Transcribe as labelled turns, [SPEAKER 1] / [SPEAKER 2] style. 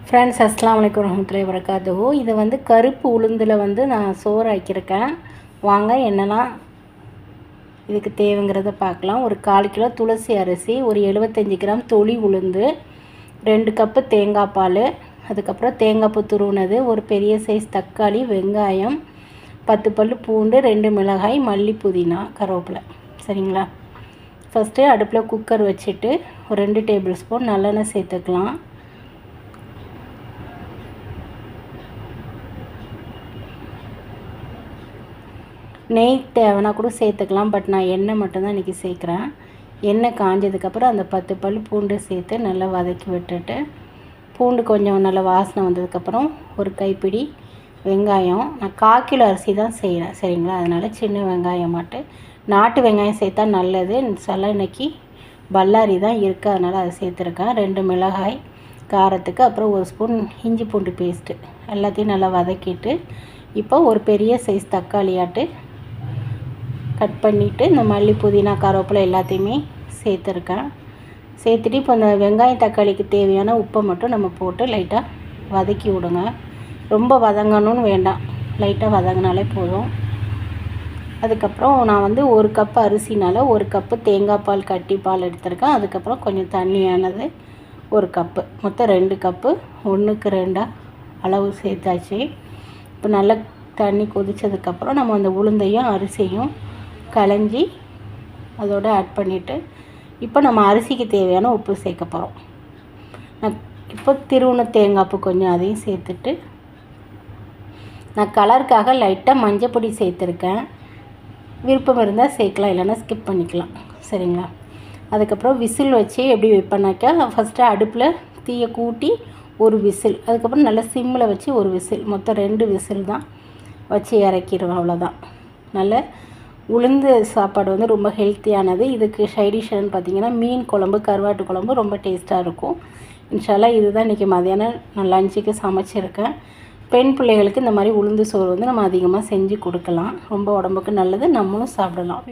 [SPEAKER 1] Friends, அஸ்ஸலாமு அலைக்கும் வரஹ்மத்துல்லாஹி வபரகாத்துஹு. இது வந்து கருப்பு உளுந்தில் வந்து நான் சோறு ஆக்கியிருக்கேன். வாங்க என்னெல்லாம் இதுக்கு தேவைங்கிறத பார்க்கலாம். ஒரு 1/4 கிலோ துளசி அரிசி, ஒரு 75 கிராம் தொளி உளுந்து, 2 கப்பு தேங்காய் பால், அதுக்கப்புறம் தேங்காய் பூ துருவினது, ஒரு பெரிய சைஸ் தக்காளி, வெங்காயம், 10 பல் பூண்டு, 2 மிளகாய், மல்லி, புதினா, கருவேப்பிலை. சரிங்களா? ஃபஸ்ட்டு அடுப்பில் குக்கர் வச்சுட்டு ஒரு 2 டேபிள் ஸ்பூன் நல்லெண்ணெய் சேர்த்துக்கலாம். நெய் தேவைன்னா கூட சேர்த்துக்கலாம், பட் நான் எண்ணெய் மட்டும்தான் இன்றைக்கி சேர்க்குறேன். எண்ணெய் காஞ்சதுக்கப்புறம் அந்த 10 பல் பூண்டு சேர்த்து நல்லா வதக்கி விட்டுட்டு, பூண்டு கொஞ்சம் நல்லா வாசனை வந்ததுக்கப்புறம் ஒரு கைப்பிடி வெங்காயம். நான் 1/4 கிலோ அரிசி தான் செய்கிறேன். சரிங்களா? அதனால் சின்ன வெங்காயம் மட்டும், நாட்டு வெங்காயம் சேர்த்தா நல்லது. சில இன்னைக்கு பல்லாரி தான் இருக்குது, அதனால் அதை சேர்த்துருக்கேன். 2 மிளகாய் காரத்துக்கு, அப்புறம் 1 ஸ்பூன் இஞ்சி பூண்டு பேஸ்ட்டு, எல்லாத்தையும் நல்லா வதக்கிட்டு, இப்போ ஒரு பெரிய சைஸ் தக்காளியாட்டு கட் பண்ணிவிட்டு இந்த மல்லி, புதினா, கருவேப்பிலை எல்லாத்தையுமே சேர்த்துருக்கேன். சேர்த்துட்டு இப்போ இந்த வெங்காயம் தக்காளிக்கு தேவையான உப்பை மட்டும் நம்ம போட்டு லைட்டாக வதக்கி விடுங்க. ரொம்ப வதங்கணும்னு வேண்டாம், லைட்டாக வதங்கினாலே போதும். அதுக்கப்புறம் நான் வந்து 1 கப்பு அரிசினால் 1 கப்பு தேங்காய் பால் கட்டி பால் எடுத்திருக்கேன். அதுக்கப்புறம் கொஞ்சம் தண்ணியானது 1 கப்பு, மொத்தம் 2 கப்பு, 1க்கு 2 அளவு சேர்த்தாச்சு. இப்போ நல்லா தண்ணி கொதித்ததுக்கப்புறம் நம்ம அந்த உளுந்தையும் அரிசியும் களைஞ்சி அதோடு ஆட் பண்ணிவிட்டு, இப்போ நம்ம அரிசிக்கு தேவையான உப்பு சேர்க்க போகிறோம். நான் இப்போ திருவுண தேங்காய்ப்பு கொஞ்சம் அதையும் சேர்த்துட்டு, நான் கலருக்காக லைட்டாக மஞ்சள் பொடி சேர்த்துருக்கேன். விருப்பம் இருந்தால் சேர்க்கலாம், இல்லைன்னா ஸ்கிப் பண்ணிக்கலாம். சரிங்களா? அதுக்கப்புறம் விசில் வச்சு எப்படி வைப்பேனாக்கா, ஃபஸ்ட்டு அடுப்பில் தீயை கூட்டி ஒரு விசில், அதுக்கப்புறம் நல்லா சிம்மில் வச்சு ஒரு விசில், மொத்தம் 2 விசில் தான் வச்சு இறக்கிடுவேன். அவ்வளோதான். நல்ல உளுந்து சாப்பாடு வந்து ரொம்ப ஹெல்த்தியானது. இதுக்கு சைடிஷ்னு பார்த்திங்கன்னா மீன் குழம்பு, கருவாட்டு குழம்பு ரொம்ப டேஸ்ட்டாக இருக்கும். இன்ஷால்லா இதுதான் இன்றைக்கி மதியானம் நான் லஞ்சுக்கு சமைச்சிருக்கேன். பெண் பிள்ளைகளுக்கு இந்த மாதிரி உளுந்து சோறு வந்து நம்ம அதிகமாக செஞ்சு கொடுக்கலாம். ரொம்ப உடம்புக்கு நல்லது, நம்மளும் சாப்பிடலாம்.